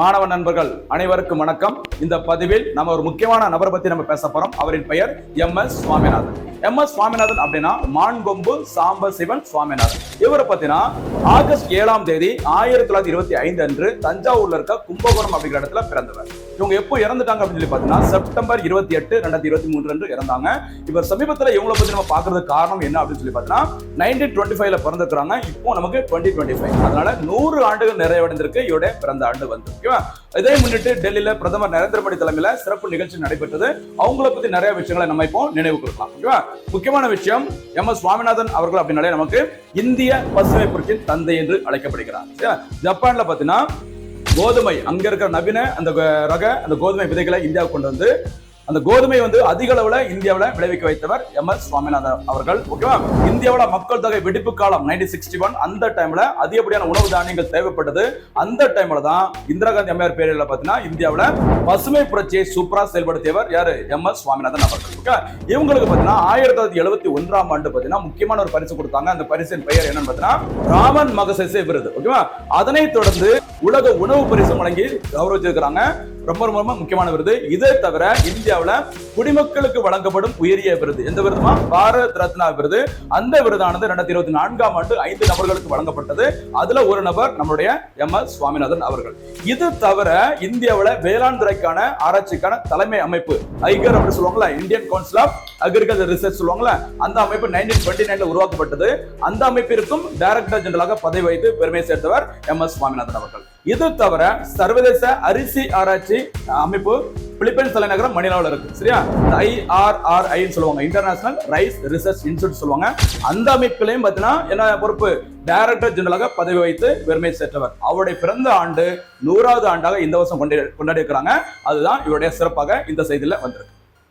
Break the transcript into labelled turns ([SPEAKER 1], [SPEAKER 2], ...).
[SPEAKER 1] மாணவ நண்பர்கள் அனைவருக்கும் வணக்கம். இந்த பதிவில் நம்ம ஒரு முக்கியமான நபரை பத்தி நம்ம பேச போறோம். அவரின் பெயர் MS சுவாமிநாதன். MS சுவாமிநாதன் அப்படின்னா மான்கொம்பு சாம்ப சிவன் சுவாமிநாதன். இவரை பத்தினா ஆகஸ்ட் 7ஆம் தேதி 1925 அன்று தஞ்சாவூர்ல இருக்க கும்பகோணம் அப்படிங்கிற இடத்துல பிறந்தவர். இவங்க எப்போ இறந்துட்டாங்க அப்படின்னு சொல்லி பாத்தீங்கன்னா செப்டம்பர் 28, 2023 அன்று இறந்தாங்க. இவர் சமீபத்துல இவங்களை பத்தி நம்ம பாக்குறதுக்கு காரணம் என்ன அப்படின்னு சொல்லி பாத்தீங்கன்னா 1925ல பிறந்திருக்காங்க. இப்போ நமக்கு 2025, அதனால 100 ஆண்டுகள் நிறைவடைந்திருக்கு இவருடைய பிறந்த ஆண்டு வந்து. இதை முன்னிட்டு டெல்லியில பிரதமர் நரேந்திர மோடி தலைமையில சிறப்பு நிகழ்ச்சி நடைபெற்றது. அவங்கள பத்தி நிறைய விஷயங்களை நம்ம இப்போ நினைவு கூறலாம். முக்கியமான விஷயம், MS சுவாமிநாதன் அவர்கள் அப்படின்னாலே நமக்கு இந்திய பசுமை புரட்சியின் தந்தை என்று அழைக்கப்படுகிறார். ஜப்பான்ல பாத்தீங்கன்னா கோதுமை, அங்க இருக்கிற நவீன அந்த கோதுமை விதைகளை இந்தியாவுக்கு கொண்டு வந்து அந்த கோதுமை வந்து அதிக அளவுல இந்தியாவில விளைவிக்க வைத்தவர் MS சுவாமிநாதன் அவர்கள். ஓகேவா? இந்தியாவோட மக்கள் தொகை வெடிப்பு காலம் 1961, அந்த டைம்ல அதிகப்படியான உணவு தானியங்கள் தேவைப்பட்டது. அந்த டைம்ல தான் இந்திரா காந்தி அம்மையார் பேரில் பாத்தீங்கன்னா இந்தியாவில பசுமை புரட்சியை சூப்பரா செயல்படுத்தியவர் யாரு? MS சுவாமிநாதன் அவர்கள். இவங்களுக்கு பாத்தீங்கன்னா 1971ஆம் ஆண்டு பாத்தீங்கன்னா முக்கியமான ஒரு பரிசு கொடுத்தாங்க. அந்த பரிசின் பெயர் என்னன்னு பாத்தீங்கன்னா ராமன் மகசேசே விருது. ஓகேவா? அதனைத் தொடர்ந்து உலக உணவு பரிசு வழங்கி கௌரவிச்சிருக்கிறாங்க. ரொம்ப ரொம்ப முக்கியமான விருது. இதை தவிர இந்தியாவுல குடிமக்களுக்கு வழங்கப்படும் உயரிய விருது எந்த விருதுமா? பாரத் ரத்னா விருது. அந்த விருதானது 2024ஆம் ஆண்டு 5 நபர்களுக்கு வழங்கப்பட்டது. அதுல ஒரு நபர் நம்மளுடைய MS சுவாமிநாதன் அவர்கள். இது தவிர இந்தியாவுல வேளாண் துறைக்கான ஆராய்ச்சிக்கான தலைமை அமைப்பு ஐகர் அப்படி சொல்லுவாங்களா, Indian Council of Agriculture Research சொல்லுவாங்களா, அந்த அமைப்பு 1929ல உருவாக்கப்பட்டது. அந்த அமைப்பிற்கும் டைரக்டர் ஜெனரலாக பதவி வைத்து பெருமை சேர்த்தவர் MS சுவாமிநாதன் அவர்கள். இது தவிர சர்வதேச அரிசி ஆராய்ச்சி அமைப்பு பிலிப்பைன்ஸ் தலைநகரம் மணிலாவில் இருக்கு. சரியா? IRRI சொல்லுவாங்க, இன்டர்நேஷனல் ரைஸ் ரிசர்ச் இன்ஸ்டிடியூட் சொல்லுவாங்க. அந்த அமைப்புகளையும் பார்த்தீங்கன்னா என்ன பொறுப்பு? டைரக்டர் ஜெனரலாக பதவி வைத்து பெருமை சேர்த்தவர். அவருடைய பிறந்த ஆண்டு 100வது ஆண்டாக இந்த வருஷம் கொண்டாடி இருக்கிறாங்க. அதுதான் இவருடைய சிறப்பாக இந்த செய்தியில வந்திருக்கு.